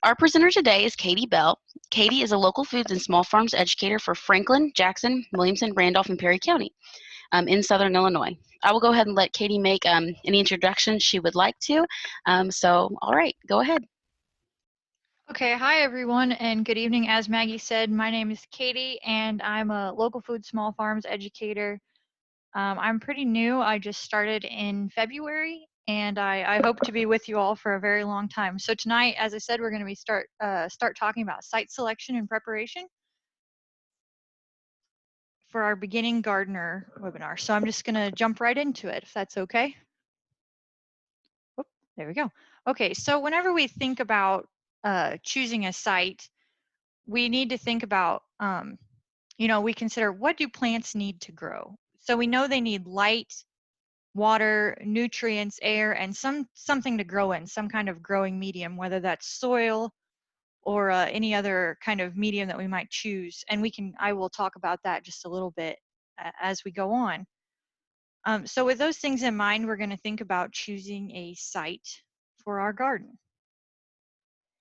Our presenter today is Katie Bell. Katie is a local foods and small farms educator for Franklin, Jackson, Williamson, Randolph, and Perry County in Southern Illinois. I will go ahead and let Katie make any introductions she would like to. All right, go ahead. Okay, hi everyone, and good evening. As Maggie said, my name is Katie, and I'm a local food small farms educator. I'm pretty new. I just started in February, and I hope to be with you all for a very long time. So tonight, as I said, we're going to start talking about site selection and preparation for our beginning gardener webinar. So I'm just going to jump right into it, if that's okay. Oop, there we go. Okay, so whenever we think about choosing a site, we need to think about, we consider, what do plants need to grow? So we know they need light, water, nutrients, air, and something to grow in, some kind of growing medium, whether that's soil or any other kind of medium that we might choose. And I will talk about that just a little bit as we go on. So with those things in mind, we're going to think about choosing a site for our garden.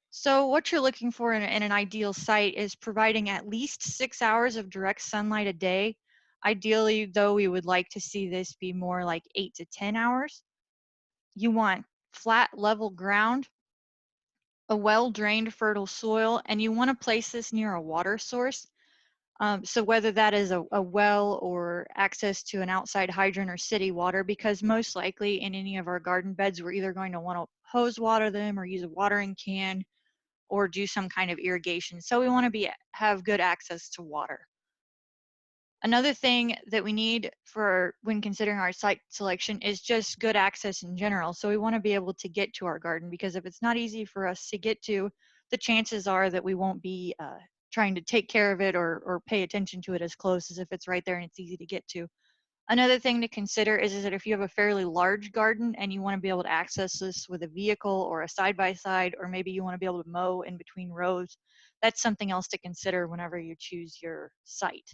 So what you're looking for in an ideal site is providing at least 6 hours of direct sunlight a day. Ideally, though, we would like to see this be more like 8 to 10 hours. You want flat, level ground, a well-drained, fertile soil, and you want to place this near a water source. So whether that is a well or access to an outside hydrant or city water, because most likely in any of our garden beds, we're either going to want to hose water them or use a watering can or do some kind of irrigation. So we want to have good access to water. Another thing that we need for when considering our site selection is just good access in general. So we want to be able to get to our garden, because if it's not easy for us to get to, the chances are that we won't be trying to take care of it or pay attention to it as close as if it's right there and it's easy to get to. Another thing to consider is that if you have a fairly large garden and you want to be able to access this with a vehicle or a side-by-side, or maybe you want to be able to mow in between rows, that's something else to consider whenever you choose your site.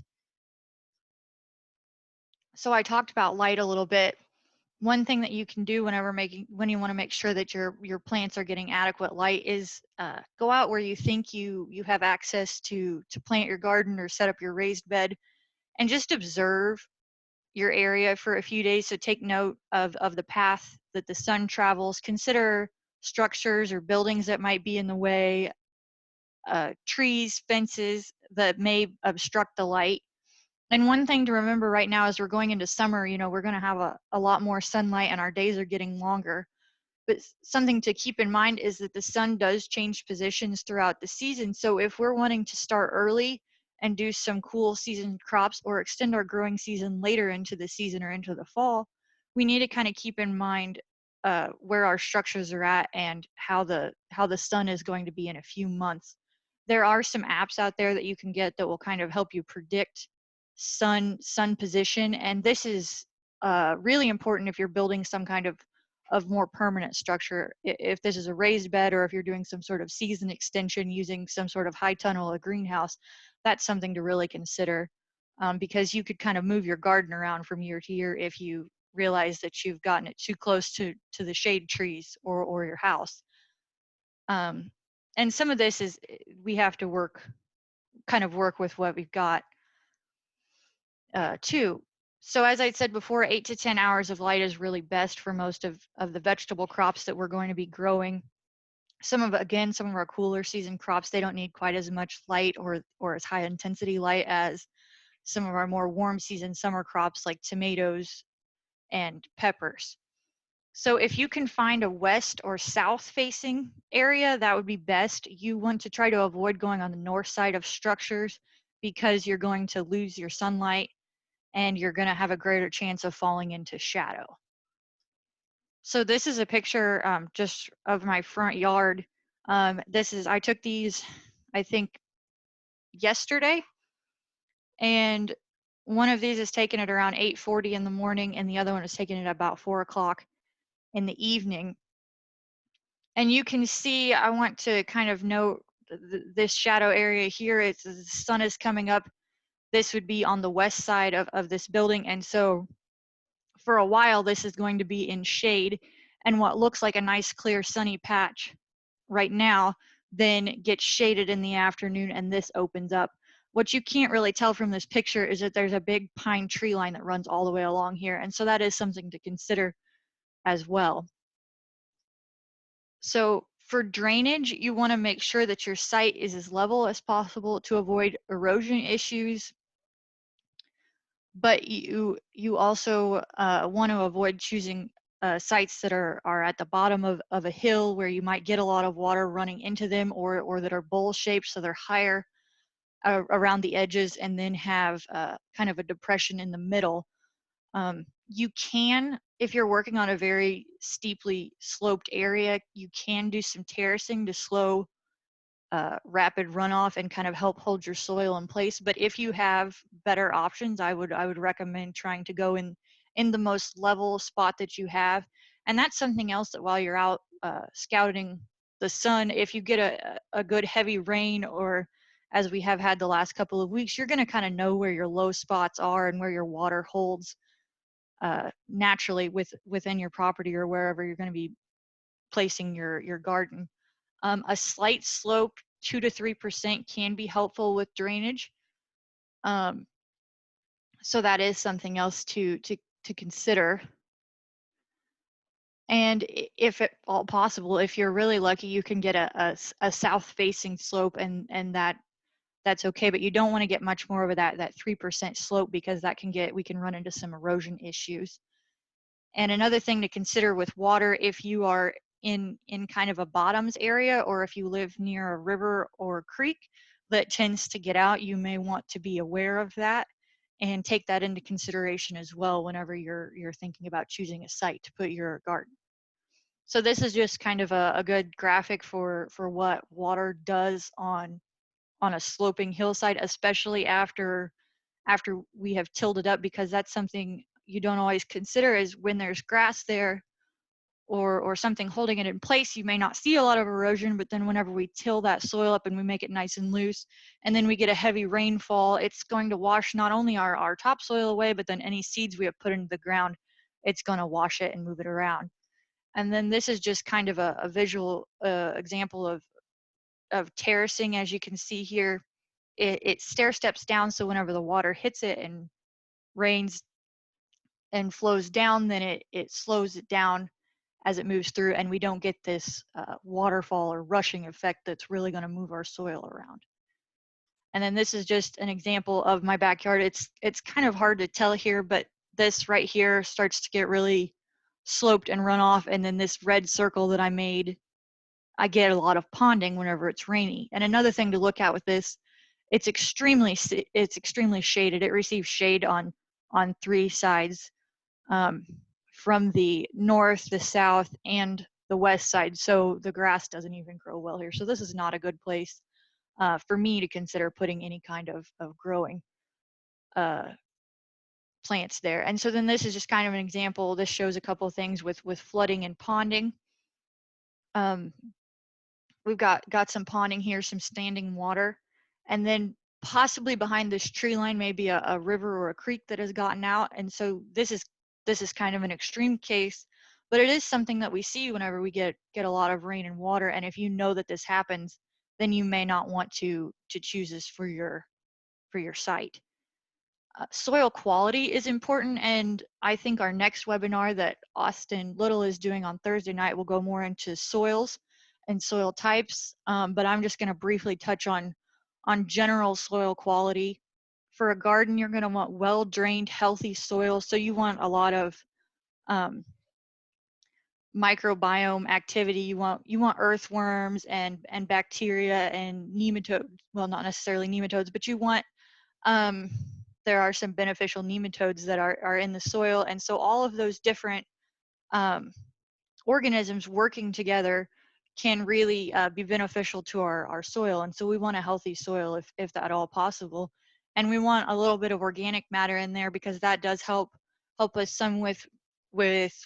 So I talked about light a little bit. One thing that you can do when you want to make sure that your plants are getting adequate light is go out where you think you have access to plant your garden or set up your raised bed, and just observe your area for a few days. So take note of the path that the sun travels. Consider structures or buildings that might be in the way, trees, fences that may obstruct the light. And one thing to remember right now as we're going into summer, we're going to have a lot more sunlight and our days are getting longer. But something to keep in mind is that the sun does change positions throughout the season. So if we're wanting to start early and do some cool season crops or extend our growing season later into the season or into the fall, we need to kind of keep in mind where our structures are at and how the sun is going to be in a few months. There are some apps out there that you can get that will kind of help you predict sun position, and this is really important if you're building some kind of more permanent structure. If this is a raised bed, or if you're doing some sort of season extension using some sort of high tunnel or greenhouse, that's something to really consider, because you could kind of move your garden around from year to year if you realize that you've gotten it too close to the shade trees or your house. And some of this is we have to work with what we've got too. So as I said before, 8 to 10 hours of light is really best for most of the vegetable crops that we're going to be growing. Some of our cooler season crops, they don't need quite as much light or as high intensity light as some of our more warm season summer crops like tomatoes and peppers. So if you can find a west or south facing area, that would be best. You want to try to avoid going on the north side of structures, because you're going to lose your sunlight and you're going to have a greater chance of falling into shadow. So this is a picture just of my front yard. I took these, I think, yesterday, and one of these is taken at around 8:40 in the morning, and the other one is taken at about 4 o'clock in the evening. And you can see, I want to kind of note this shadow area here. It's the sun is coming up. This would be on the west side of this building, and so for a while this is going to be in shade and what looks like a nice clear sunny patch right now. then gets shaded in the afternoon, and this opens up. What you can't really tell from this picture is that there's a big pine tree line that runs all the way along here, and so that is something to consider as well. So for drainage, you want to make sure that your site is as level as possible to avoid erosion issues, but you also want to avoid choosing sites that are at the bottom of a hill where you might get a lot of water running into them, or that are bowl shaped, so they're higher around the edges and then have kind of a depression in the middle. You can, if you're working on a very steeply sloped area, you can do some terracing to slow rapid runoff and kind of help hold your soil in place. But if you have better options, I would recommend trying to go in the most level spot that you have. And that's something else that while you're out scouting the sun, if you get a good heavy rain, or as we have had the last couple of weeks, you're going to kind of know where your low spots are and where your water holds naturally within your property or wherever you're going to be placing your garden. A slight slope, 2 to 3%, can be helpful with drainage. So that is something else to consider. And if at all possible, if you're really lucky, you can get a south-facing slope, and that's okay. But you don't want to get much more of that 3% slope, because we can run into some erosion issues. And another thing to consider with water, if you are in kind of a bottoms area, or if you live near a river or a creek that tends to get out, you may want to be aware of that and take that into consideration as well whenever you're thinking about choosing a site to put your garden. So this is just kind of a good graphic for what water does on a sloping hillside, especially after we have tilled it up, because that's something you don't always consider, is when there's grass there or something holding it in place, you may not see a lot of erosion, but then whenever we till that soil up and we make it nice and loose, and then we get a heavy rainfall, it's going to wash not only our topsoil away, but then any seeds we have put into the ground, it's going to wash it and move it around. And then this is just kind of a visual example of terracing. As you can see here, it stair steps down, so whenever the water hits it and rains and flows down, then it slows it down as it moves through, and we don't get this waterfall or rushing effect that's really going to move our soil around. And then this is just an example of my backyard. It's kind of hard to tell here, but this right here starts to get really sloped and run off, and then this red circle that I made, I get a lot of ponding whenever it's rainy. And another thing to look at with this, it's extremely shaded. It receives shade on 3 sides, from the north, the south, and the west side. So the grass doesn't even grow well here. So this is not a good place for me to consider putting any kind of growing plants there. And so then this is just kind of an example. This shows a couple of things with flooding and ponding. We've got some ponding here, some standing water, and then possibly behind this tree line maybe a river or a creek that has gotten out. And so this is kind of an extreme case, but it is something that we see whenever we get a lot of rain and water. And if you know that this happens, then you may not want to choose this for your site. Soil quality is important, and I think our next webinar that Austin Little is doing on Thursday night will go more into soils and soil types, but I'm just going to briefly touch on general soil quality. For a garden, you're going to want well-drained, healthy soil, so you want a lot of microbiome activity. You want earthworms and bacteria and nematodes. Well, not necessarily nematodes, but you want there are some beneficial nematodes that are in the soil, and so all of those different organisms working together can really be beneficial to our soil. And so we want a healthy soil if at all possible, and we want a little bit of organic matter in there, because that does help us some with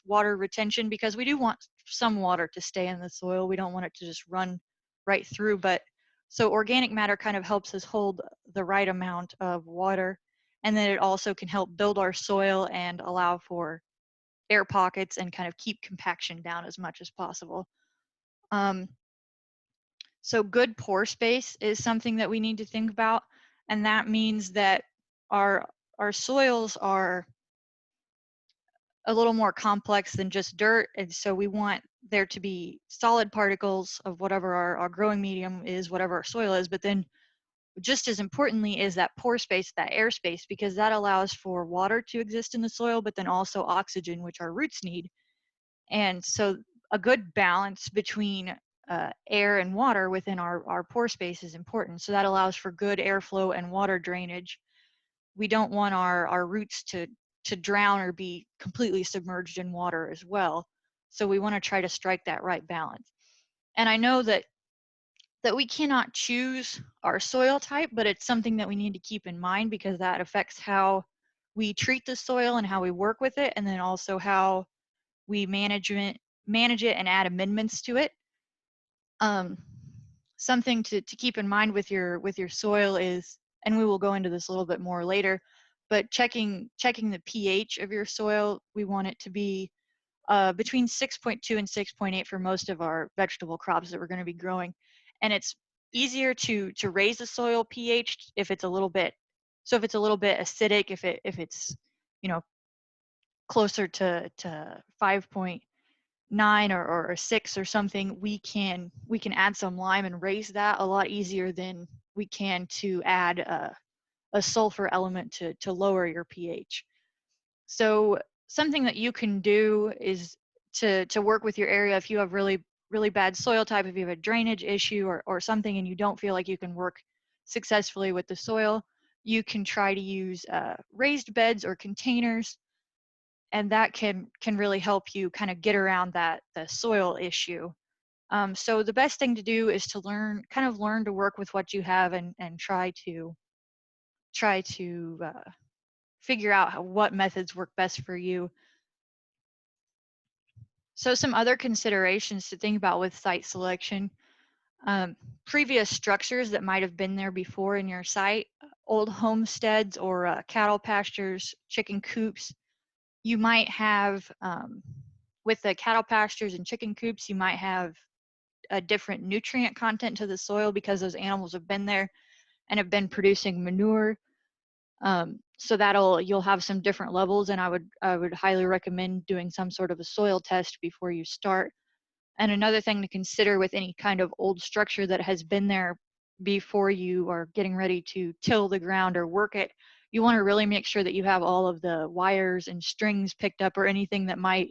water retention, because we do want some water to stay in the soil. We don't want it to just run right through, but so organic matter kind of helps us hold the right amount of water. And then it also can help build our soil and allow for air pockets and kind of keep compaction down as much as possible. So good pore space is something that we need to think about, and that means that our soils are a little more complex than just dirt, and so we want there to be solid particles of whatever our growing medium is, whatever our soil is, but then just as importantly is that pore space, that air space, because that allows for water to exist in the soil, but then also oxygen, which our roots need. And so a good balance between air and water within our pore space is important. So that allows for good airflow and water drainage. We don't want our roots to drown or be completely submerged in water as well. So we want to try to strike that right balance. And I know that we cannot choose our soil type, but it's something that we need to keep in mind because that affects how we treat the soil and how we work with it, and then also how we manage it and add amendments to it. Something to keep in mind with your soil is, and we will go into this a little bit more later, but checking the pH of your soil. We want it to be between 6.2 and 6.8 for most of our vegetable crops that we're going to be growing. And it's easier to raise the soil pH if it's a little bit, so if it's a little bit acidic, if it's, you know, closer to 5.9 or a 6 or something, we can add some lime and raise that a lot easier than we can to add a sulfur element to lower your pH. So something that you can do is to work with your area if you have really bad soil type, if you have a drainage issue or something and you don't feel like you can work successfully with the soil, you can try to use raised beds or containers, and that can really help you kind of get around the soil issue. So the best thing to do is to learn to work with what you have and try to figure out what methods work best for you. So some other considerations to think about with site selection: previous structures that might have been there before in your site, old homesteads or cattle pastures, chicken coops. You might have, with the cattle pastures and chicken coops, you might have a different nutrient content to the soil because those animals have been there and have been producing manure. So you'll have some different levels, and I would highly recommend doing some sort of a soil test before you start. And another thing to consider with any kind of old structure that has been there before you are getting ready to till the ground or work it, you want to really make sure that you have all of the wires and strings picked up or anything that might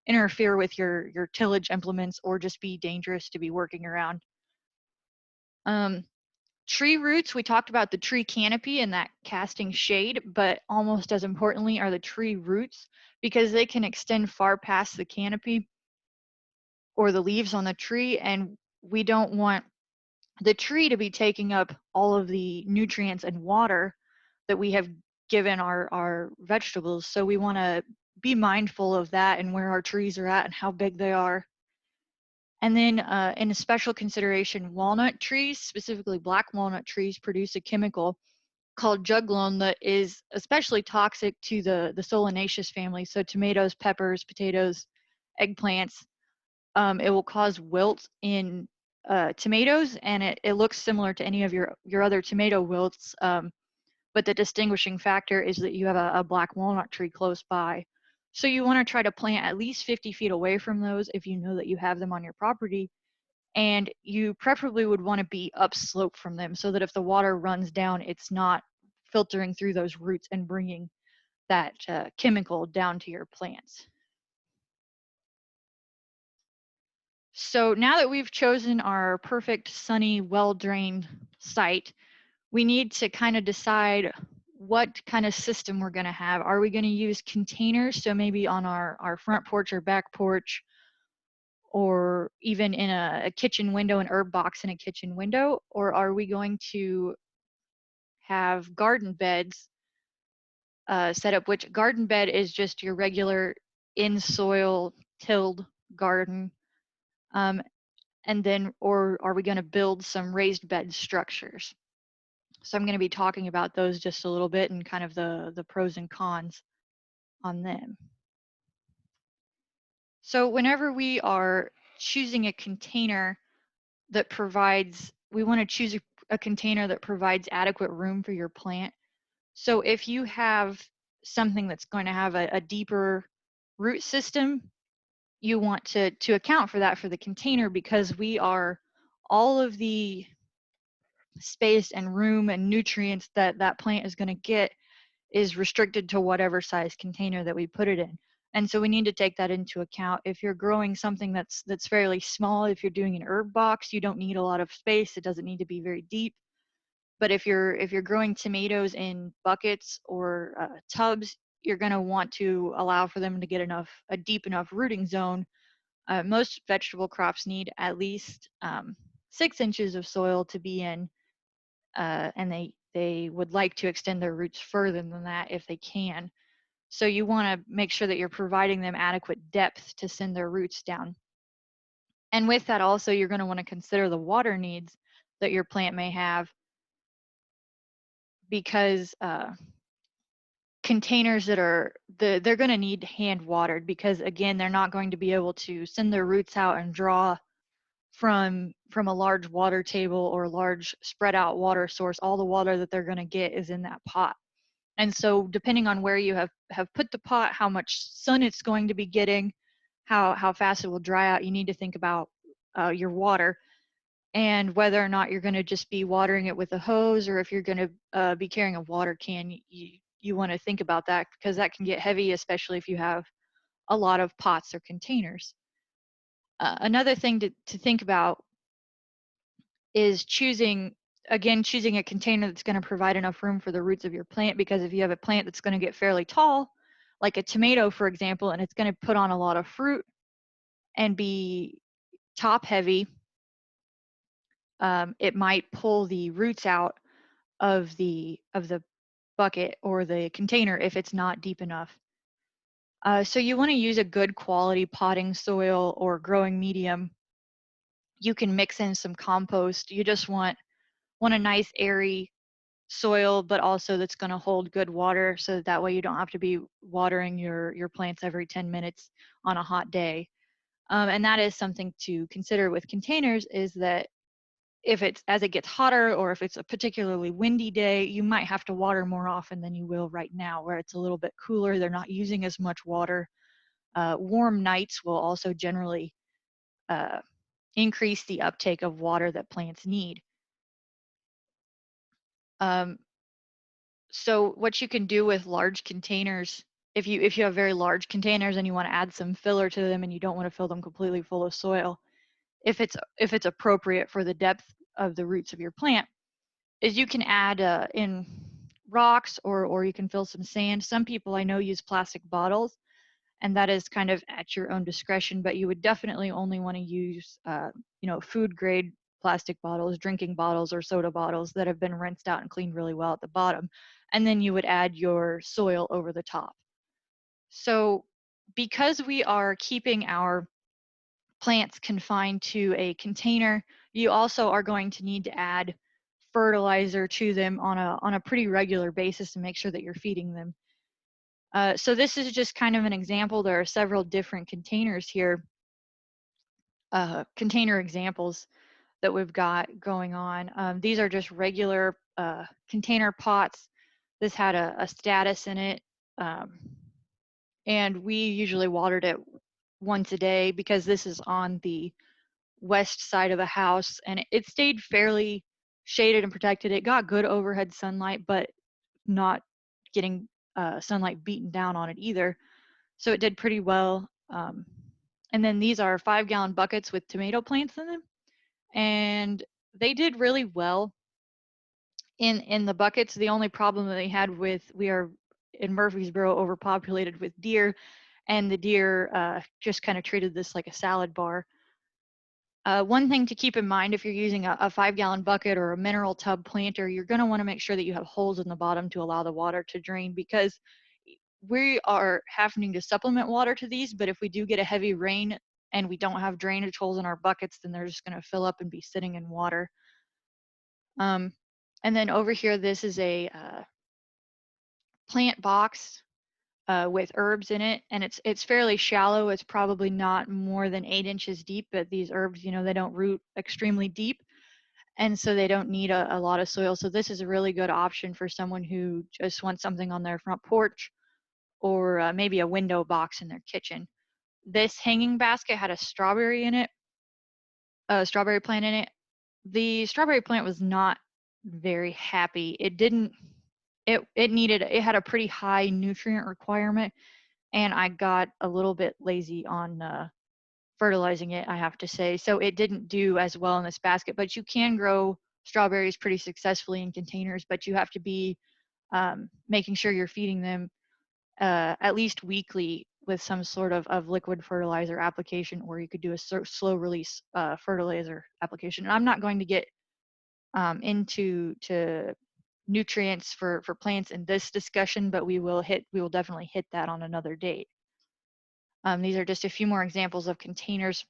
interfere with your tillage implements or just be dangerous to be working around. Tree roots, we talked about the tree canopy and that casting shade, but almost as importantly are the tree roots, because they can extend far past the canopy or the leaves on the tree, and we don't want the tree to be taking up all of the nutrients and water that we have given our vegetables. So we want to be mindful of that and where our trees are at and how big they are. And then in a special consideration, walnut trees, specifically black walnut trees, produce a chemical called juglone that is especially toxic to the solanaceous family. So tomatoes, peppers, potatoes, eggplants. It will cause wilt in tomatoes, and it looks similar to any of your other tomato wilts. But the distinguishing factor is that you have a black walnut tree close by. So you want to try to plant at least 50 feet away from those if you know that you have them on your property. And you preferably would want to be upslope from them so that if the water runs down, it's not filtering through those roots and bringing that chemical down to your plants. So now that we've chosen our perfect, sunny, well-drained site, we need to kind of decide what kind of system we're going to have. Are we going to use containers, so maybe on our front porch or back porch, or even in a kitchen window, an herb box in a kitchen window? Or are we going to have garden beds set up, which garden bed is just your regular in-soil tilled garden? And then, or are we going to build some raised bed structures? So I'm going to be talking about those just a little bit and kind of the pros and cons on them. So whenever we are choosing a container, that provides, we want to choose a container that provides adequate room for your plant. So if you have something that's going to have a deeper root system, you want to account for that for the container, because we are, all of the space and room and nutrients that that plant is going to get is restricted to whatever size container that we put it in. And so we need to take that into account. If you're growing something that's fairly small, if you're doing an herb box, you don't need a lot of space. It doesn't need to be very deep. But if you're growing tomatoes in buckets or tubs, you're going to want to allow for them to get a deep enough rooting zone. Most vegetable crops need at least 6 inches of soil to be in, and they would like to extend their roots further than that if they can. So you want to make sure that you're providing them adequate depth to send their roots down. And with that also, you're going to want to consider the water needs that your plant may have, because containers that are, they're going to need hand watered, because again, they're not going to be able to send their roots out and draw from a large water table or large spread out water source. All the water that they're going to get is in that pot. And so depending on where you have put the pot, how much sun it's going to be getting, how fast it will dry out, you need to think about your water, and whether or not you're going to just be watering it with a hose, or if you're going to be carrying a water can. You want to think about that, because that can get heavy, especially if you have a lot of pots or containers. Another thing to think about is choosing a container that's going to provide enough room for the roots of your plant, because if you have a plant that's going to get fairly tall, like a tomato, for example, and it's going to put on a lot of fruit and be top heavy, it might pull the roots out of the bucket or the container if it's not deep enough. So you want to use a good quality potting soil or growing medium. You can mix in some compost. You just want a nice airy soil, but also that's going to hold good water, so that way you don't have to be watering your plants every 10 minutes on a hot day. And that is something to consider with containers, is that if it's, as it gets hotter, or if it's a particularly windy day, you might have to water more often than you will right now, where it's a little bit cooler. They're not using as much water. Warm nights will also generally uh, increase the uptake of water that plants need. Um, so what you can do with large containers, if you have very large containers and you want to add some filler to them and you don't want to fill them completely full of soil, if it's appropriate for the depth of the roots of your plant, is you can add in rocks, or you can fill some sand. Some people I know use plastic bottles, and that is kind of at your own discretion, but you would definitely only want to use food grade plastic bottles, drinking bottles, or soda bottles that have been rinsed out and cleaned really well at the bottom, and then you would add your soil over the top. So because we are keeping our plants confined to a container, you also are going to need to add fertilizer to them on a pretty regular basis to make sure that you're feeding them. So this is just kind of an example. There are several different containers here, container examples that we've got going on. These are just regular container pots. This had a status in it, and we usually watered it once a day, because this is on the west side of the house, and it stayed fairly shaded and protected. It got good overhead sunlight, but not getting sunlight beaten down on it either. So it did pretty well. And then these are 5-gallon buckets with tomato plants in them, and they did really well in the buckets. The only problem that they had with, we are in Murfreesboro overpopulated with deer, and the deer just kind of treated this like a salad bar. One thing to keep in mind, if you're using a 5-gallon bucket or a mineral tub planter, you're going to want to make sure that you have holes in the bottom to allow the water to drain, because we are having to supplement water to these, but if we do get a heavy rain and we don't have drainage holes in our buckets, then they're just going to fill up and be sitting in water. And then over here, this is a plant box. with herbs in it, and it's fairly shallow. It's probably not more than 8 inches deep, but these herbs, they don't root extremely deep, and so they don't need a lot of soil. So this is a really good option for someone who just wants something on their front porch, or maybe a window box in their kitchen. This hanging basket had a strawberry in it, a strawberry plant in it. The strawberry plant was not very happy. It had a pretty high nutrient requirement, and I got a little bit lazy on fertilizing it, I have to say. So it didn't do as well in this basket, but you can grow strawberries pretty successfully in containers, but you have to be making sure you're feeding them at least weekly with some sort of liquid fertilizer application, or you could do a slow release fertilizer application. And I'm not going to get into nutrients for plants in this discussion, but we will definitely hit that on another date. These are just a few more examples of containers.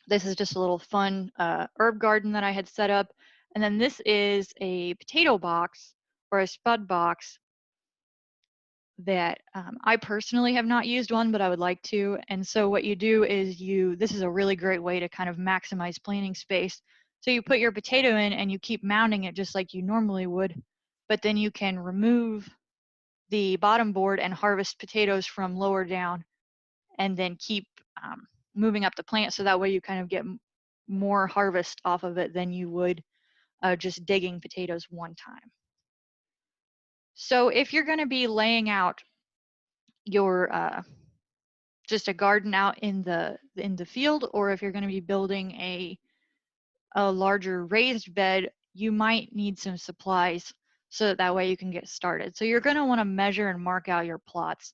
This is just a little fun herb garden that I had set up. And then this is a potato box or a spud box that I personally have not used one, but I would like to. And so what you do is this is a really great way to kind of maximize planting space. So you put your potato in and you keep mounding it just like you normally would, but then you can remove the bottom board and harvest potatoes from lower down, and then keep moving up the plant, so that way you kind of get more harvest off of it than you would just digging potatoes one time. So if you're going to be laying out your just a garden out in the field, or if you're going to be building a larger raised bed, you might need some supplies so that way you can get started. So you're going to want to measure and mark out your plots.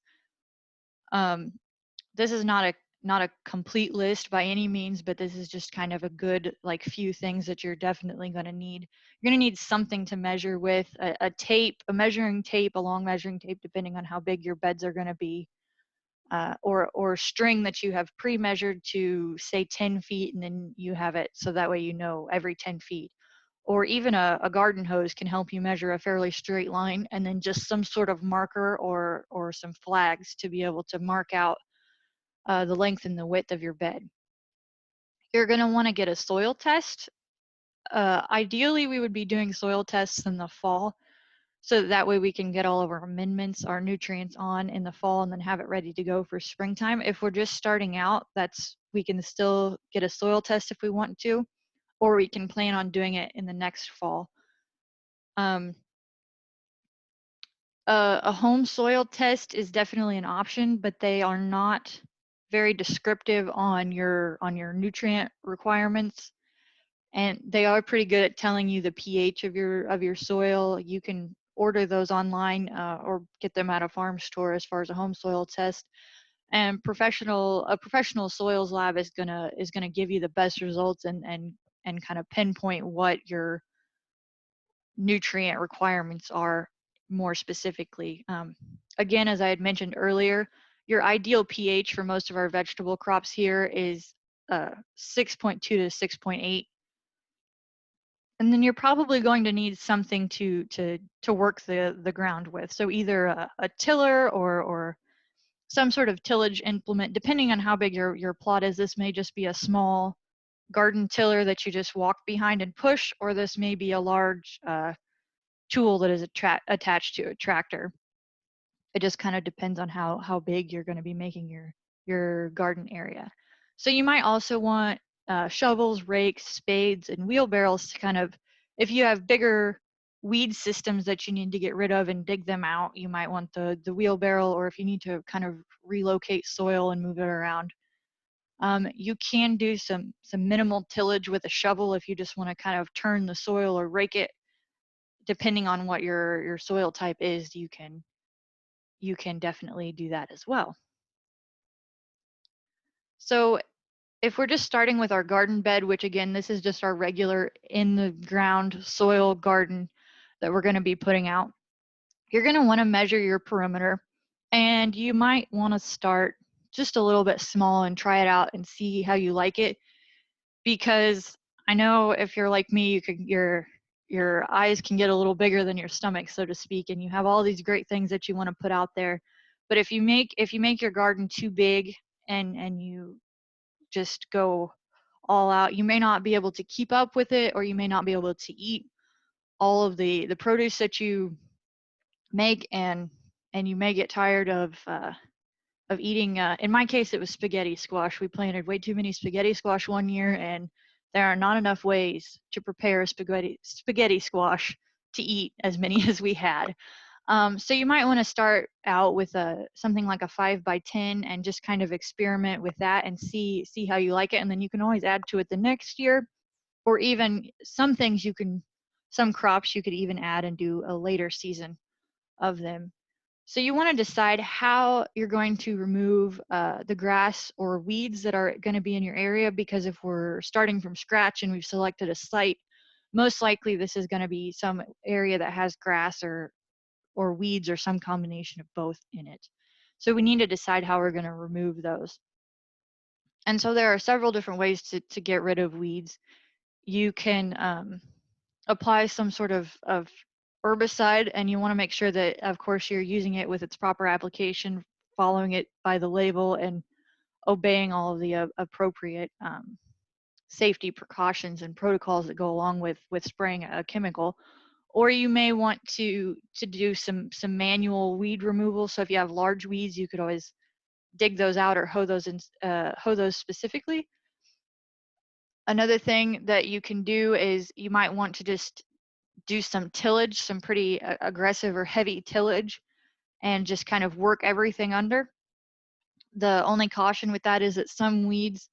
This is not a complete list by any means, but this is just kind of a good few things that you're definitely going to need. You're going to need something to measure with, a tape, a measuring tape, a long measuring tape, depending on how big your beds are going to be, or string that you have pre-measured to say 10 feet, and then you have it so that way you know every 10 feet. Or even a garden hose can help you measure a fairly straight line, and then just some sort of marker or some flags to be able to mark out the length and the width of your bed. You're going to want to get a soil test. Ideally, we would be doing soil tests in the fall, so that way we can get all of our amendments, our nutrients on in the fall, and then have it ready to go for springtime. If we're just starting out, we can still get a soil test if we want to, or we can plan on doing it in the next fall. A home soil test is definitely an option, but they are not very descriptive on your nutrient requirements, and they are pretty good at telling you the pH of your soil. You can order those online or get them at a farm store as far as a home soil test. And a professional soils lab is gonna give you the best results and kind of pinpoint what your nutrient requirements are more specifically. Again, as I had mentioned earlier, your ideal pH for most of our vegetable crops here is 6.2 to 6.8. And then you're probably going to need something to work the ground with. So either a tiller or some sort of tillage implement, depending on how big your plot is. This may just be a small garden tiller that you just walk behind and push, or this may be a large tool that is attached to a tractor. It just kind of depends on how big you're going to be making your garden area. So you might also want shovels, rakes, spades, and wheelbarrows to kind of, if you have bigger weed systems that you need to get rid of and dig them out, you might want the wheelbarrow, or if you need to kind of relocate soil and move it around. You can do some minimal tillage with a shovel if you just want to kind of turn the soil or rake it. Depending on what your soil type is, you can definitely do that as well. So if we're just starting with our garden bed, which again, this is just our regular in the ground soil garden that we're going to be putting out, you're going to want to measure your perimeter, and you might want to start just a little bit small and try it out and see how you like it, because I know if you're like me, your eyes can get a little bigger than your stomach, so to speak, and you have all these great things that you want to put out there, But if you make your garden too big and you just go all out, you may not be able to keep up with it, or you may not be able to eat all of the produce that you make, and you may get tired of eating. In my case, it was spaghetti squash. We planted way too many spaghetti squash one year, and there are not enough ways to prepare a spaghetti squash to eat as many as we had. So you might want to start out with something like a 5x10 and just kind of experiment with that and see how you like it, and then you can always add to it the next year, or even some crops you could even add and do a later season of them. So you want to decide how you're going to remove the grass or weeds that are going to be in your area, because if we're starting from scratch and we've selected a site, most likely this is going to be some area that has grass or weeds or some combination of both in it. So we need to decide how we're going to remove those. And so there are several different ways to get rid of weeds. You can apply some sort of herbicide, and you want to make sure that, of course, you're using it with its proper application, following it by the label, and obeying all of the appropriate safety precautions and protocols that go along with spraying a chemical. Or you may want to do some manual weed removal. So if you have large weeds, you could always dig those out or hoe those specifically. Another thing that you can do is you might want to just do some tillage, some pretty aggressive or heavy tillage, and just kind of work everything under. The only caution with that is that some weeds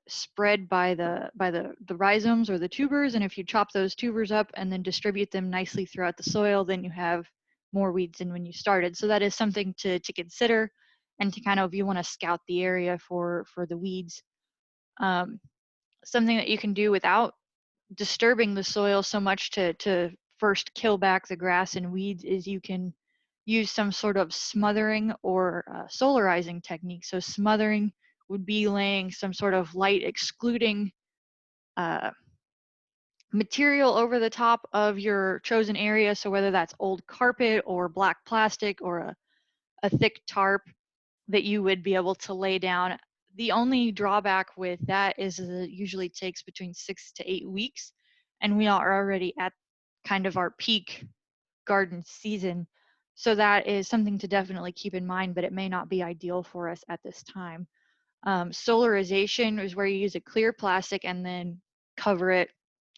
spread by the rhizomes or the tubers, and if you chop those tubers up and then distribute them nicely throughout the soil, then you have more weeds than when you started. So that is something to consider, and to kind of, you want to scout the area for the weeds. Something that you can do without disturbing the soil so much to first kill back the grass and weeds is you can use some sort of smothering or solarizing technique. So smothering would be laying some sort of light excluding material over the top of your chosen area. So whether that's old carpet or black plastic or a thick tarp that you would be able to lay down. The only drawback with that is that it usually takes between 6 to 8 weeks, and we are already at kind of our peak garden season. So that is something to definitely keep in mind, but it may not be ideal for us at this time. Solarization is where you use a clear plastic and then cover it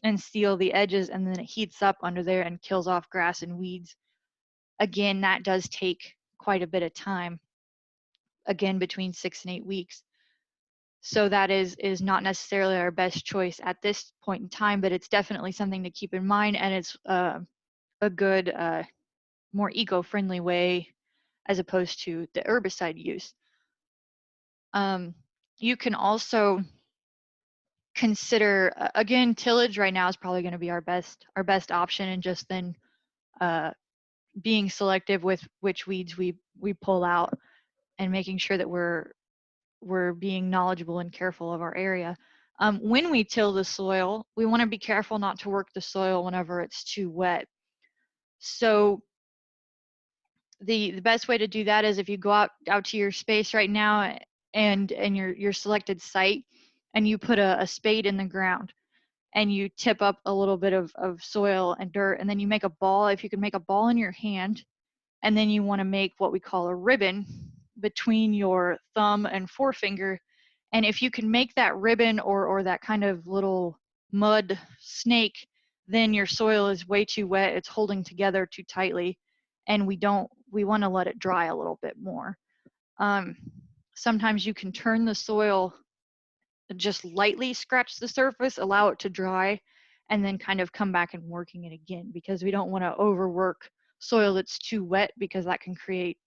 and seal the edges, and then it heats up under there and kills off grass and weeds. Again, that does take quite a bit of time, again between 6 and 8 weeks. So that is not necessarily our best choice at this point in time, but it's definitely something to keep in mind, and it's a good, more eco-friendly way as opposed to the herbicide use. You can also consider, again, tillage right now is probably going to be our best option, and just then being selective with which weeds we pull out, and making sure that we're being knowledgeable and careful of our area. When we till the soil, we want to be careful not to work the soil whenever it's too wet. So the best way to do that is if you go out to your space right now and your selected site, and you put a spade in the ground, and you tip up a little bit of soil and dirt, and then you make a ball. If you can make a ball in your hand, and then you want to make what we call a ribbon between your thumb and forefinger. And if you can make that ribbon or that kind of little mud snake, then your soil is way too wet, it's holding together too tightly, and we want to let it dry a little bit more. Sometimes you can turn the soil, just lightly scratch the surface, allow it to dry, and then kind of come back and working it again, because we don't want to overwork soil that's too wet, because that can create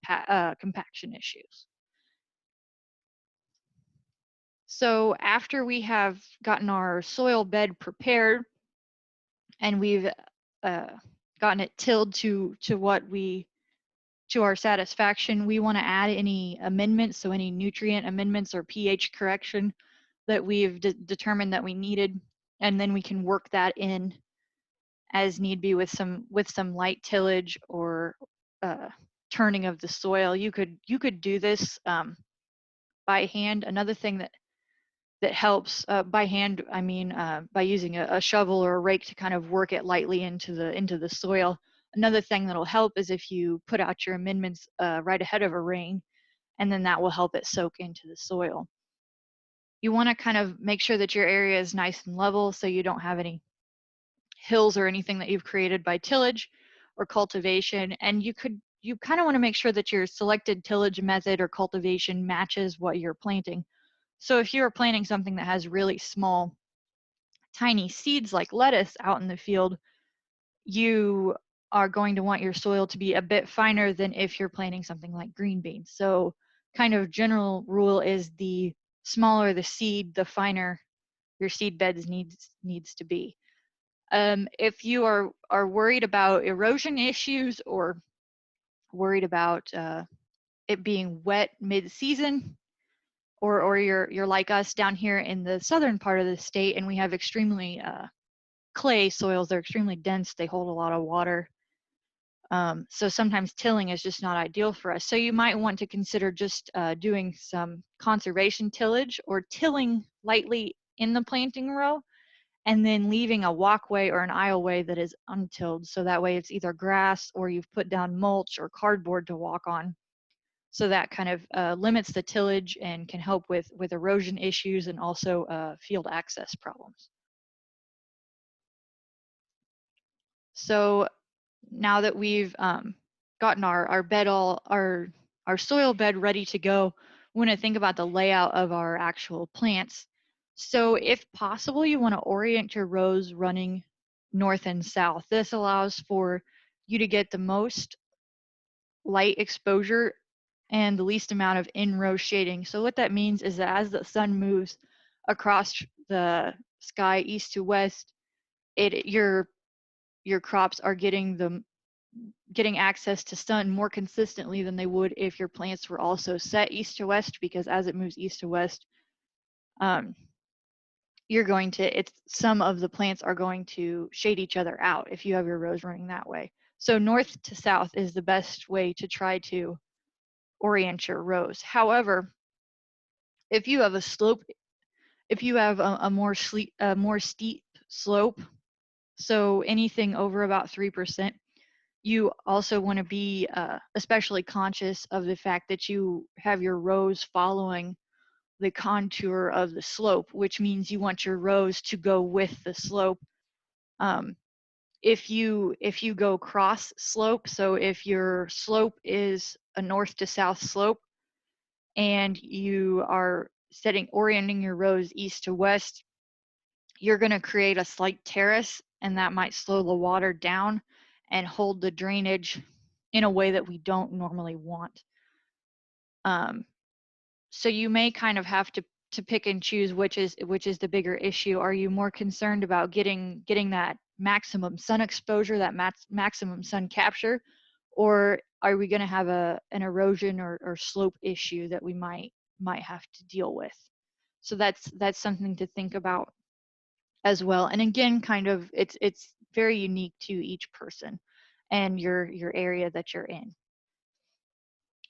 compaction issues. So after we have gotten our soil bed prepared and we've gotten it tilled to our satisfaction, we want to add any amendments, so any nutrient amendments or pH correction that we've determined that we needed, and then we can work that in as need be with some light tillage or turning of the soil. You could do this by hand. Another thing that helps by hand, I mean by using a shovel or a rake to kind of work it lightly into the soil. Another thing that'll help is if you put out your amendments right ahead of a rain, and then that will help it soak into the soil. You want to kind of make sure that your area is nice and level, so you don't have any hills or anything that you've created by tillage or cultivation. And you kind of want to make sure that your selected tillage method or cultivation matches what you're planting. So if you're planting something that has really small, tiny seeds like lettuce out in the field, you are going to want your soil to be a bit finer than if you're planting something like green beans. So kind of general rule is the smaller the seed, the finer your seed beds needs to be. If you are worried about erosion issues or worried about it being wet mid-season, or you're like us down here in the southern part of the state, and we have extremely clay soils. They're extremely dense. They hold a lot of water. So sometimes tilling is just not ideal for us. So you might want to consider just doing some conservation tillage or tilling lightly in the planting row, and then leaving a walkway or an aisleway that is untilled. So that way it's either grass or you've put down mulch or cardboard to walk on. So that kind of limits the tillage and can help with erosion issues and also field access problems. So now that we've gotten our bed our soil bed ready to go, we want to think about the layout of our actual plants. So if possible, you want to orient your rows running north and south. This allows for you to get the most light exposure and the least amount of in-row shading. So what that means is that as the sun moves across the sky east to west, your crops are getting access to sun more consistently than they would if your plants were also set east to west, because as it moves east to west, some of the plants are going to shade each other out if you have your rows running that way. So north to south is the best way to try to orient your rows. However, if you have a slope, if you have a more steep slope, so anything over about 3%, you also want to be especially conscious of the fact that you have your rows following the contour of the slope, which means you want your rows to go with the slope. If you go cross slope, so if your slope is a north to south slope and you are orienting your rows east to west, you're going to create a slight terrace, and that might slow the water down and hold the drainage in a way that we don't normally want. So you may kind of have to pick and choose which is the bigger issue. Are you more concerned about getting that maximum sun exposure, that maximum sun capture, or are we going to have an erosion or slope issue that we might have to deal with? So that's something to think about as well. And again, kind of it's very unique to each person and your area that you're in.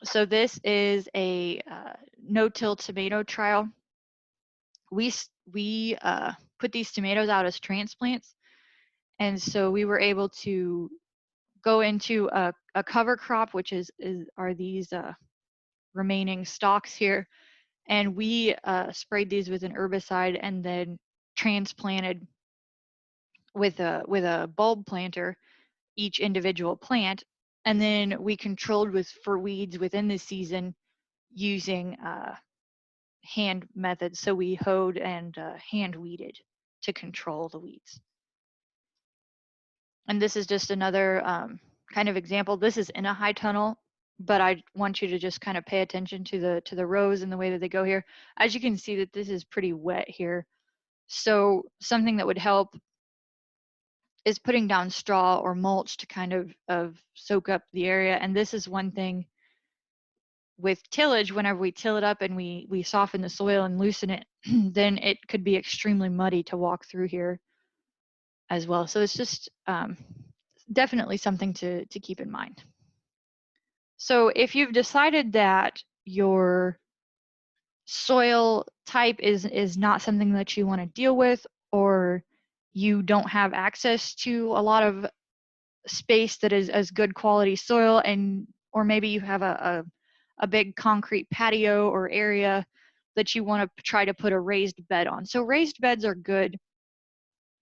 So this is a no-till tomato trial. We put these tomatoes out as transplants, and so we were able to go into a cover crop, which are these remaining stalks here, and we sprayed these with an herbicide and then transplanted with a bulb planter each individual plant, and then we controlled for weeds within the season using hand methods. So we hoed and hand weeded to control the weeds. And this is just another kind of example. This is in a high tunnel, but I want you to just kind of pay attention to the rows and the way that they go here. As you can see that this is pretty wet here. So something that would help is putting down straw or mulch to kind of soak up the area. And this is one thing with tillage. Whenever we till it up and we soften the soil and loosen it, then it could be extremely muddy to walk through here as well. So it's just definitely something to keep in mind. So if you've decided that your soil type is not something that you want to deal with, or you don't have access to a lot of space that is as good quality soil, and or maybe you have a big concrete patio or area that you want to try to put a raised bed on. So raised beds are good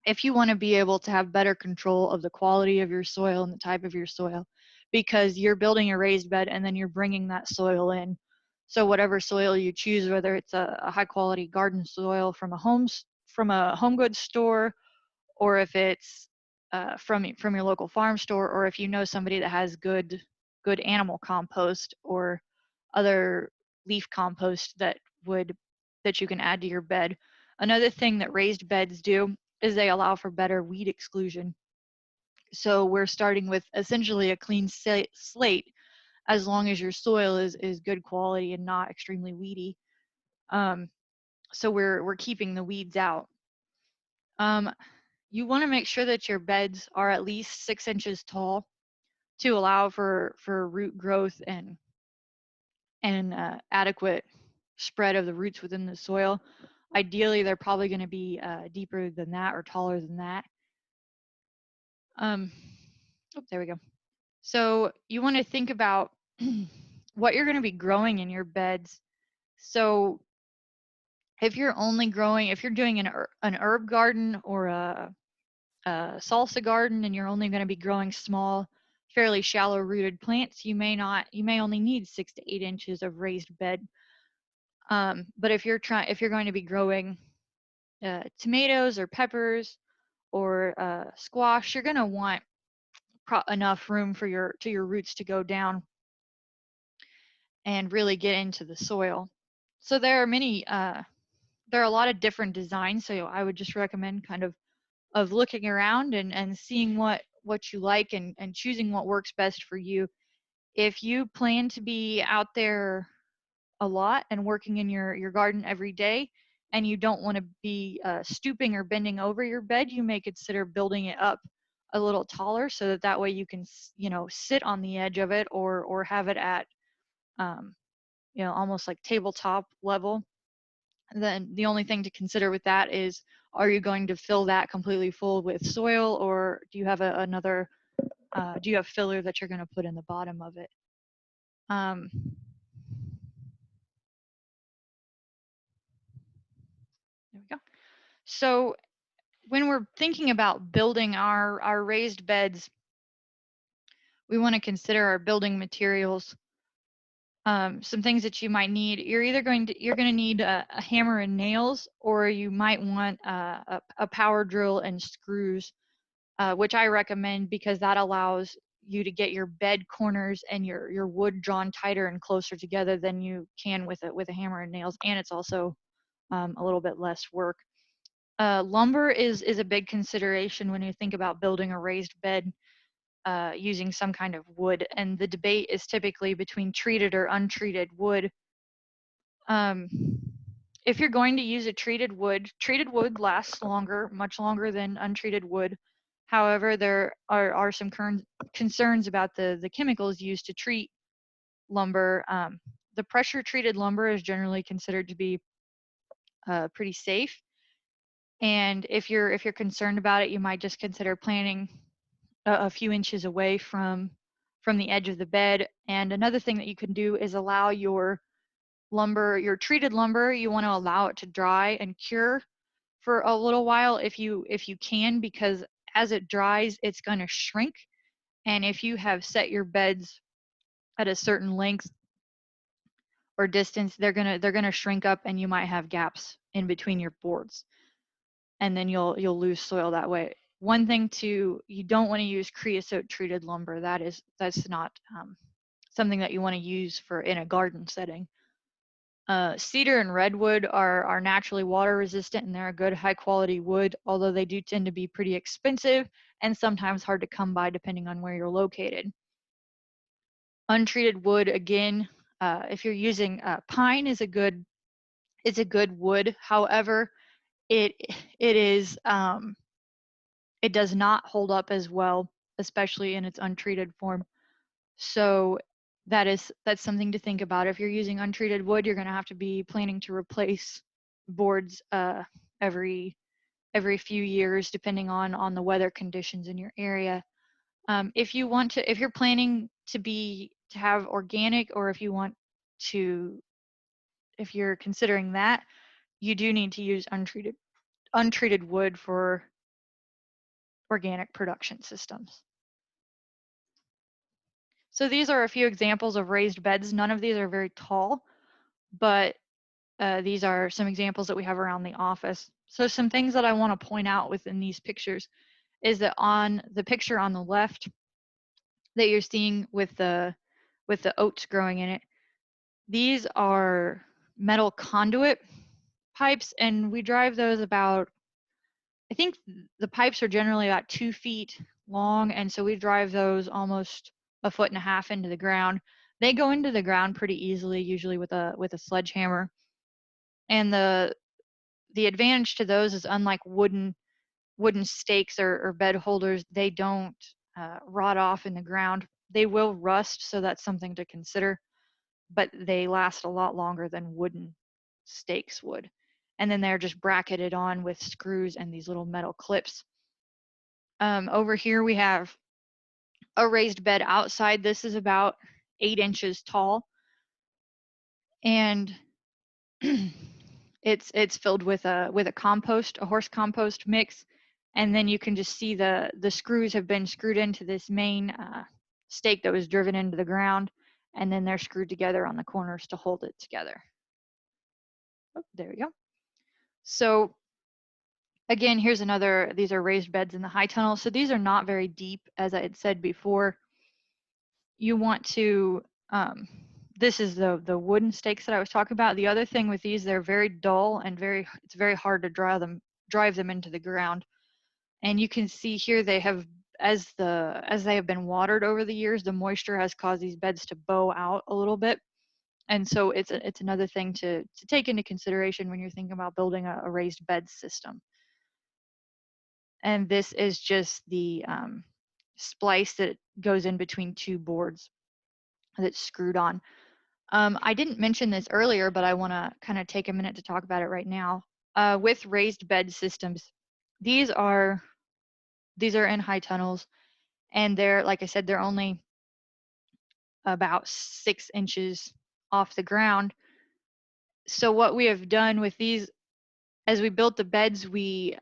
if you want to be able to have better control of the quality of your soil and the type of your soil, because you're building a raised bed and then you're bringing that soil in. So whatever soil you choose, whether it's a high quality garden soil from a home goods store, or if it's from your local farm store, or if you know somebody that has good animal compost or other leaf compost that you can add to your bed. Another thing that raised beds do is they allow for better weed exclusion. So we're starting with essentially a clean slate, as long as your soil is good quality and not extremely weedy. Um, so we're keeping the weeds out. You want to make sure that your beds are at least 6 inches tall to allow for root growth and adequate spread of the roots within the soil. Ideally, they're probably going to be deeper than that or taller than that. Oh, there we go. So you want to think about what you're going to be growing in your beds. So if you're doing an herb garden or a salsa garden, and you're only going to be growing small, fairly shallow rooted plants, you may only need 6 to 8 inches of raised bed. But if you're going to be growing tomatoes or peppers or squash, you're going to want enough room for your roots to go down and really get into the soil. So there are a lot of different designs. So I would just recommend kind of looking around and seeing what you like and choosing what works best for you. If you plan to be out there a lot and working in your garden every day, and you don't want to be stooping or bending over your bed, you may consider building it up a little taller, so that way you can sit on the edge of it, or have it at um, almost like tabletop level. Then the only thing to consider with that is, are you going to fill that completely full with soil, or do you have do you have filler that you're going to put in the bottom of it? Um, there we go. So when we're thinking about building our raised beds, we want to consider our building materials. Some things that you might need: you're going to need a hammer and nails, or you might want a power drill and screws, which I recommend because that allows you to get your bed corners and your wood drawn tighter and closer together than you can with a hammer and nails, and it's also a little bit less work. Lumber is a big consideration when you think about building a raised bed using some kind of wood, and the debate is typically between treated or untreated wood. Um, if you're going to use a treated wood lasts longer, much longer than untreated wood. However, there are some concerns about the chemicals used to treat lumber. The pressure treated lumber is generally considered to be pretty safe. And if you're concerned about it, you might just consider planting a few inches away from the edge of the bed. And another thing that you can do is allow your treated lumber, you want to allow it to dry and cure for a little while if you can, because as it dries, it's going to shrink. And if you have set your beds at a certain length or distance, they're going to shrink up, and you might have gaps in between your boards, and then you'll lose soil that way. One thing you don't want to use creosote treated lumber. That's not something that you want to use for in a garden setting. Cedar and redwood are naturally water resistant, and they're a good high quality wood, although they do tend to be pretty expensive and sometimes hard to come by depending on where you're located. Untreated wood, again, if you're using pine, is a good wood. However, it is it does not hold up as well, especially in its untreated form. So that's something to think about. If you're using untreated wood, you're going to have to be planning to replace boards every few years, depending on the weather conditions in your area. If you're planning to have organic, or if you're considering that, you do need to use untreated wood for organic production systems. So these are a few examples of raised beds. None of these are very tall, but these are some examples that we have around the office. So some things that I want to point out within these pictures is that on the picture on the left that you're seeing with the oats growing in it, these are metal conduit pipes, and we drive those about, I think the pipes are generally about 2 feet long, and so we drive those almost 1.5 feet into the ground. They go into the ground pretty easily, usually with a sledgehammer. And the advantage to those is, unlike wooden stakes or bed holders, they don't rot off in the ground. They will rust, so that's something to consider, but they last a lot longer than wooden stakes would. And then they're just bracketed on with screws and these little metal clips. Over here we have a raised bed outside. This is about 8 inches tall, and it's filled with a horse compost mix, and then you can just see the screws have been screwed into this main stake that was driven into the ground, and then they're screwed together on the corners to hold it together. Oh, there we go. So again, here's another, these are raised beds in the high tunnel. So these are not very deep, as I had said before. You want to, this is the wooden stakes that I was talking about. The other thing with these, they're very dull and it's very hard to drive them into the ground. And you can see here they have, as they have been watered over the years, the moisture has caused these beds to bow out a little bit. And so it's another thing to take into consideration when you're thinking about building a raised bed system. And this is just the splice that goes in between 2 boards that's screwed on. I didn't mention this earlier, but I want to kind of take a minute to talk about it right now. With raised bed systems, these are in high tunnels, and they're, like I said, they're only about 6 inches off the ground. So what we have done with these, as we built the beds, we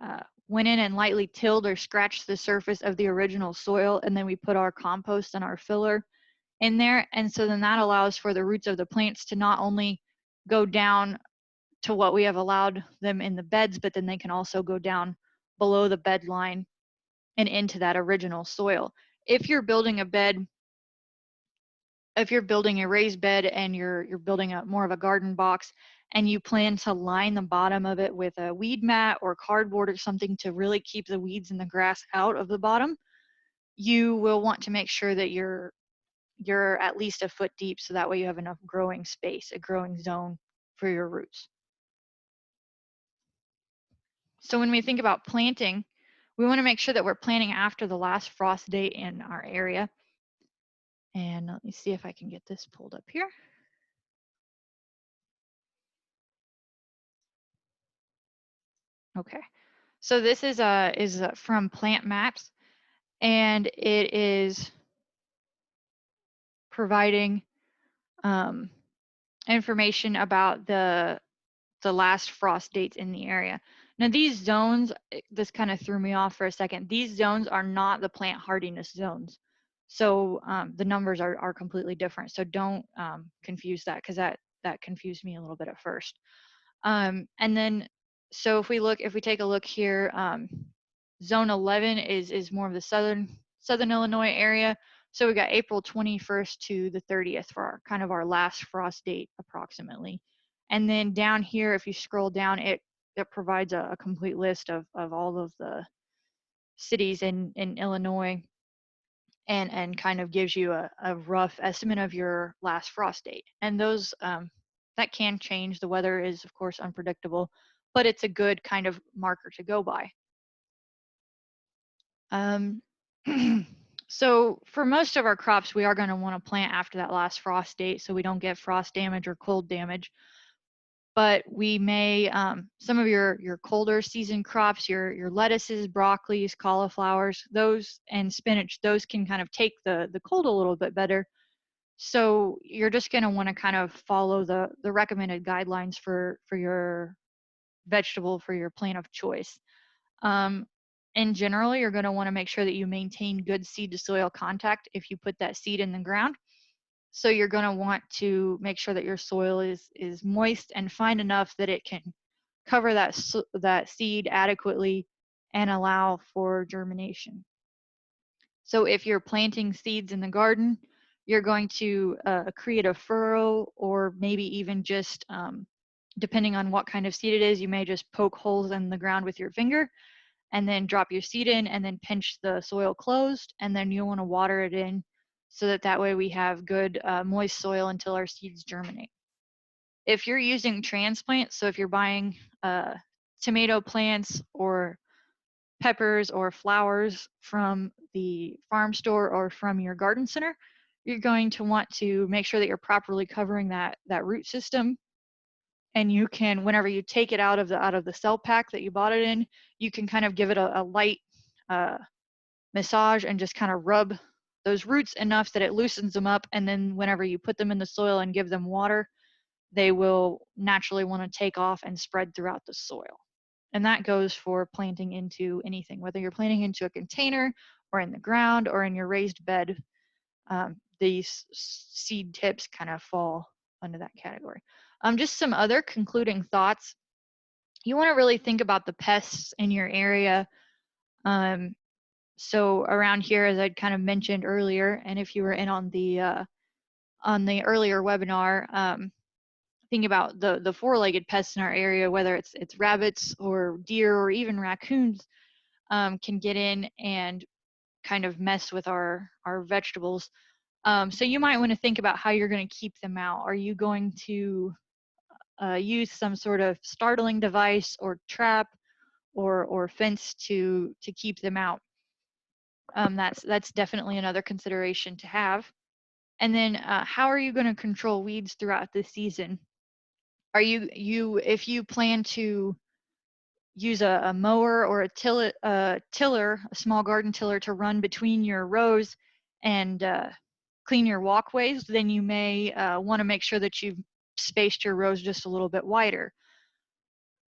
went in and lightly tilled or scratched the surface of the original soil, and then we put our compost and our filler in there. And so then that allows for the roots of the plants to not only go down to what we have allowed them in the beds, but then they can also go down below the bed line and into that original soil. If you're building a bed, if you're building a raised bed and you're building more of a garden box, and you plan to line the bottom of it with a weed mat or cardboard or something to really keep the weeds and the grass out of the bottom, you will want to make sure that you're at least 1 foot deep, so that way you have enough growing space, a growing zone for your roots. So when we think about planting, we want to make sure that we're planting after the last frost date in our area. And let me see if I can get this pulled up here. Okay, so this is from Plant Maps, and it is providing information about the last frost dates in the area. Now these zones, this kind of threw me off for a second. These zones are not the plant hardiness zones. So the numbers are completely different. So don't confuse that, because that confused me a little bit at first. And then, so if we take a look here, zone 11 is more of the southern Illinois area. So we got April 21st to the 30th for our last frost date approximately. And then down here, if you scroll down, it provides a complete list of all of the cities in Illinois, and kind of gives you a rough estimate of your last frost date. And those that can change. The weather is, of course, unpredictable, but it's a good kind of marker to go by. So for most of our crops, we are going to want to plant after that last frost date so we don't get frost damage or cold damage. But we may, some of your colder season crops, your lettuces, broccolis, cauliflowers, those, and spinach, those can kind of take the cold a little bit better. So you're just going to want to kind of follow the recommended guidelines for your vegetable, for your plant of choice. In general, you're going to want to make sure that you maintain good seed to soil contact if you put that seed in the ground. So you're going to want to make sure that your soil is moist and fine enough that it can cover that seed adequately and allow for germination. So if you're planting seeds in the garden, you're going to create a furrow, or maybe even just, depending on what kind of seed it is, you may just poke holes in the ground with your finger and then drop your seed in and then pinch the soil closed, and then you'll want to water it in so that way we have good moist soil until our seeds germinate. If you're using transplants, so if you're buying tomato plants or peppers or flowers from the farm store or from your garden center, you're going to want to make sure that you're properly covering that root system. And you can, whenever you take it out of the cell pack that you bought it in, you can kind of give it a light massage and just kind of rub those roots enough that it loosens them up. And then whenever you put them in the soil and give them water, they will naturally want to take off and spread throughout the soil. And that goes for planting into anything, whether you're planting into a container or in the ground or in your raised bed. These seed tips kind of fall under that category. Just some other concluding thoughts. You want to really think about the pests in your area. So around here, as I'd kind of mentioned earlier, and if you were in on the earlier webinar, think about the four-legged pests in our area, whether it's rabbits or deer or even raccoons, can get in and kind of mess with our vegetables. So you might want to think about how you're going to keep them out. Are you going to use some sort of startling device or trap or fence to keep them out? That's definitely another consideration to have. And then how are you going to control weeds throughout the season? Are if you plan to use a mower or a tiller, a small garden tiller to run between your rows and clean your walkways, then you may want to make sure that you've spaced your rows just a little bit wider.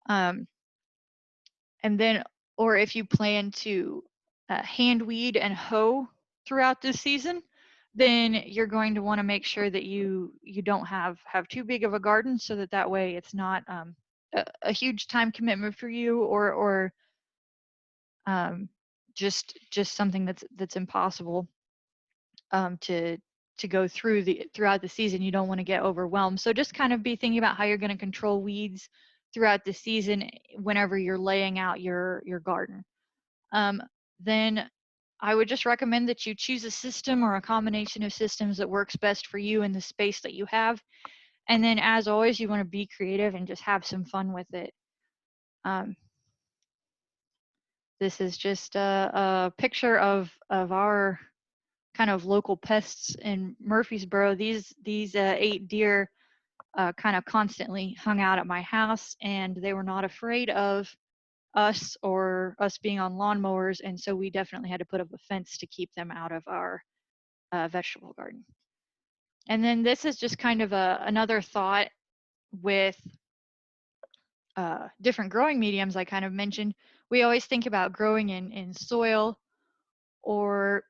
And then, or if you plan to hand weed and hoe throughout this season, then you're going to want to make sure that you don't have too big of a garden, so that way it's not a huge time commitment for you, or just something that's impossible to go throughout the season. You don't want to get overwhelmed. So just kind of be thinking about how you're going to control weeds throughout the season whenever you're laying out your garden. Then I would just recommend that you choose a system or a combination of systems that works best for you in the space that you have. And then, as always, you want to be creative and just have some fun with it. This is just a picture of our kind of local pests in Murfreesboro. These 8 deer kind of constantly hung out at my house, and they were not afraid of us or us being on lawnmowers, and so we definitely had to put up a fence to keep them out of our vegetable garden. And then this is just kind of another thought with different growing mediums. I kind of mentioned we always think about growing in soil or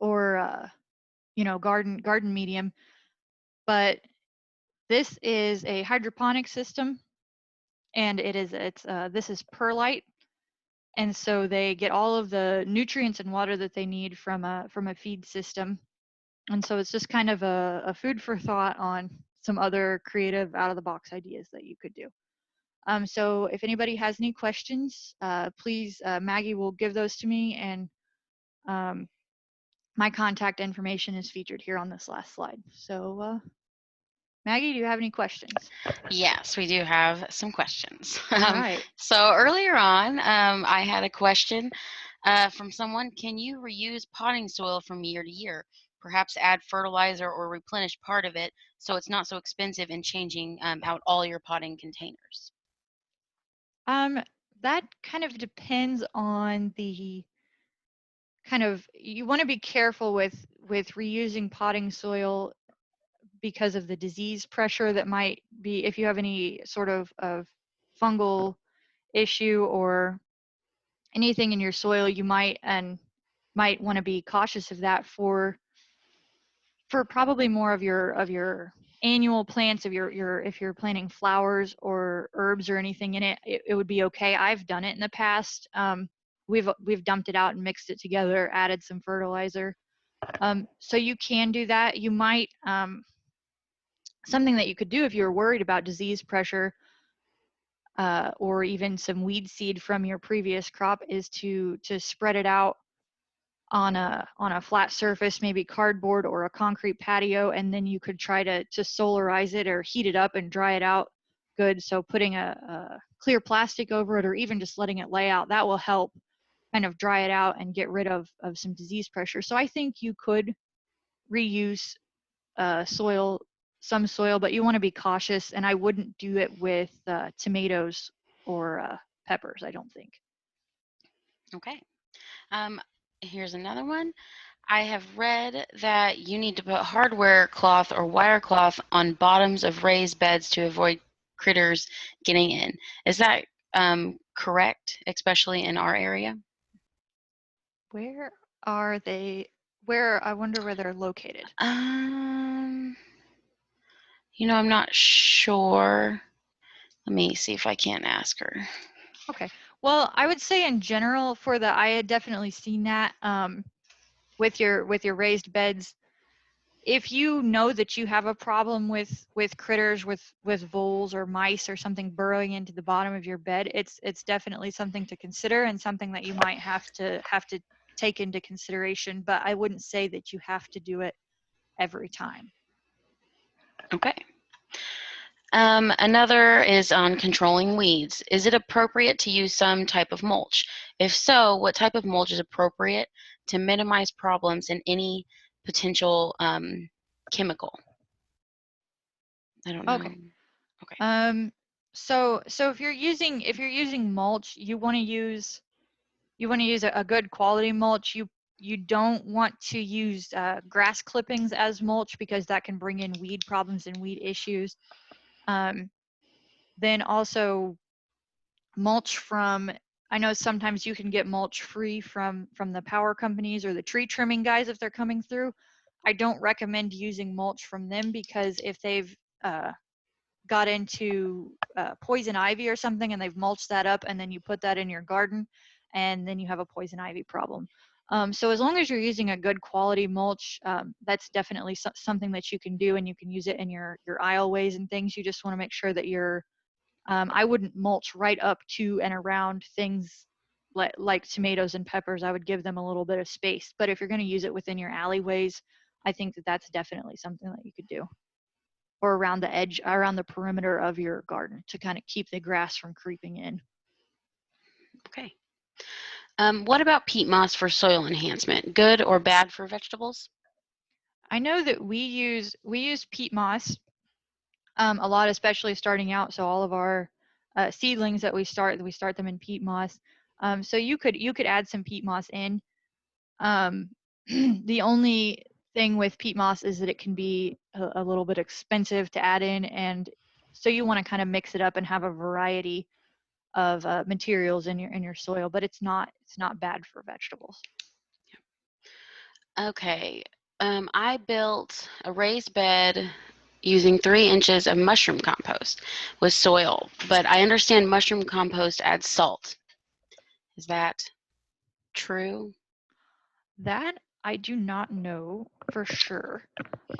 or garden medium, but this is a hydroponic system, and this is perlite, and so they get all of the nutrients and water that they need from a feed system. And so it's just kind of a food for thought on some other creative out of the box ideas that you could do. So if anybody has any questions, please, Maggie will give those to me, and my contact information is featured here on this last slide. So Maggie, do you have any questions? Yes, we do have some questions. All right. So earlier on, I had a question. From someone, can you reuse potting soil from year to year? Perhaps add fertilizer or replenish part of it so it's not so expensive in changing out all your potting containers. Um, that kind of depends on the you want to be careful with reusing potting soil because of the disease pressure that might be if you have any sort of fungal issue or anything in your soil, you might want to be cautious of that for probably more of your annual plants of your if you're planting flowers or herbs or anything in it would be okay. I've done it in the past. We've dumped it out and mixed it together, added some fertilizer. So you can do that. You might something that you could do if you're worried about disease pressure or even some weed seed from your previous crop is to spread it out on a flat surface, maybe cardboard or a concrete patio, and then you could try to solarize it or heat it up and dry it out good. So putting a clear plastic over it or even just letting it lay out, that will help kind of dry it out and get rid of some disease pressure. So I think you could reuse some soil, but you want to be cautious, and I wouldn't do it with tomatoes or peppers, I don't think. Okay. Um, Here's another one. I have read that you need to put hardware cloth or wire cloth on bottoms of raised beds to avoid critters getting in. Is that correct, especially in our area? Where are they? Where, I wonder where they're located. Um, I'm not sure. Let me see if I can ask her. Okay. Well, I would say in general I had definitely seen that with your raised beds. If you know that you have a problem with critters, with voles or mice or something burrowing into the bottom of your bed, it's definitely something to consider and something that you might have to take into consideration. But I wouldn't say that you have to do it every time. Okay. Another is on controlling weeds. Is it appropriate to use some type of mulch? If so, what type of mulch is appropriate to minimize problems in any potential chemical? I don't know. Okay. Okay. So if you're using mulch, you want to use a good quality mulch. You don't want to use grass clippings as mulch because that can bring in weed problems and weed issues. Um, then also mulch from I know sometimes you can get mulch free from the power companies or the tree trimming guys if they're coming through. I don't recommend using mulch from them because if they've got into poison ivy or something and they've mulched that up and then you put that in your garden and then you have a poison ivy problem. So as long as you're using a good quality mulch, that's definitely something that you can do, and you can use it in your aisleways and things. You just want to make sure that I wouldn't mulch right up to and around things like tomatoes and peppers. I would give them a little bit of space. But if you're going to use it within your alleyways, I think that that's definitely something that you could do, or around the edge, around the perimeter of your garden to kind of keep the grass from creeping in. Okay. What about peat moss for soil enhancement? Good or bad for vegetables? I know that we use peat moss a lot, especially starting out. So all of our seedlings that we start them in peat moss. So you could add some peat moss in. Um, the only thing with peat moss is that it can be a little bit expensive to add in, and so you want to kind of mix it up and have a variety of materials in your soil. But it's not bad for vegetables. Okay. I built a raised bed using 3 inches of mushroom compost with soil, but I understand mushroom compost adds salt. Is that true? That I do not know for sure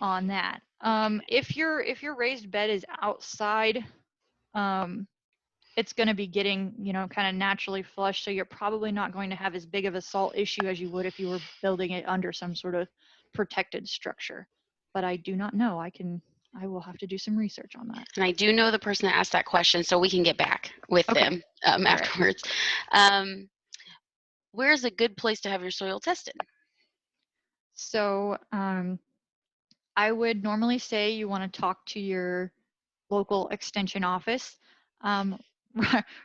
on that. If your raised bed is outside, um, it's going to be getting, kind of naturally flushed, so you're probably not going to have as big of a salt issue as you would if you were building it under some sort of protected structure. But I do not know. I will have to do some research on that. And I do know the person that asked that question, so we can get back with Okay. them All right. afterwards. Um, Where's a good place to have your soil tested? So I would normally say you want to talk to your local extension office. Um,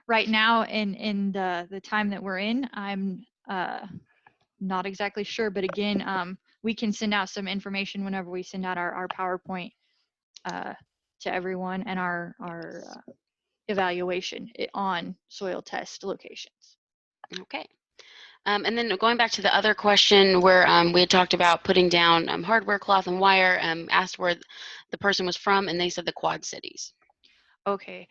right now, in the time that we're in, I'm not exactly sure, but again, we can send out some information whenever we send out our PowerPoint to everyone and our evaluation on soil test locations. Okay. And then going back to the other question where we had talked about putting down hardware, cloth, and wire, asked where the person was from, and they said the Quad Cities. Okay.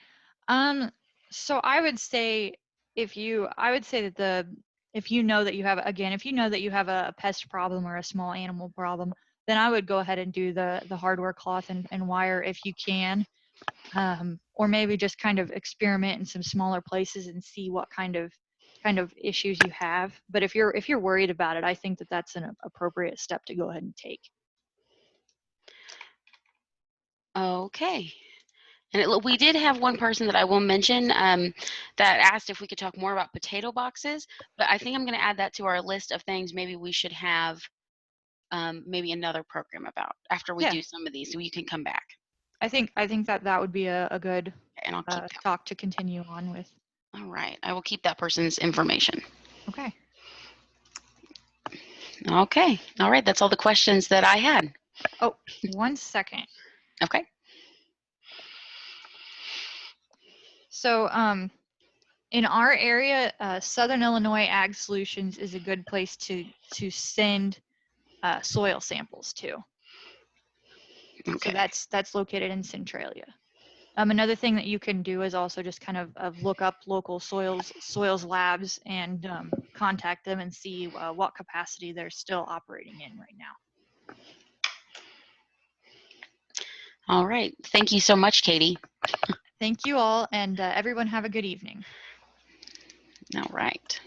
So I would say I would say that if you know that you have, again, if you know that you have a pest problem or a small animal problem, then I would go ahead and do the hardware, cloth, and wire if you can. Or maybe just kind of experiment in some smaller places and see what kind of issues you have. But if you're worried about it, I think that that's an appropriate step to go ahead and take. Okay. And we did have one person that I will mention that asked if we could talk more about potato boxes, but I think I'm going to add that to our list of things maybe we should have maybe another program about after we Yeah, do some of these, so you can come back. I think that would be a good And I'll keep that. talk to continue on with. All right. I will keep that person's information. Okay. Okay. All right. That's all the questions that I had. Oh, 1 second. Okay. So, in our area, Southern Illinois Ag Solutions is a good place to send soil samples to. So Okay. that's located in Centralia. Another thing that you can do is also just kind of look up local soils labs and contact them and see what capacity they're still operating in right now. All right. Thank you so much, Katie. Thank you all, and everyone have a good evening. All right.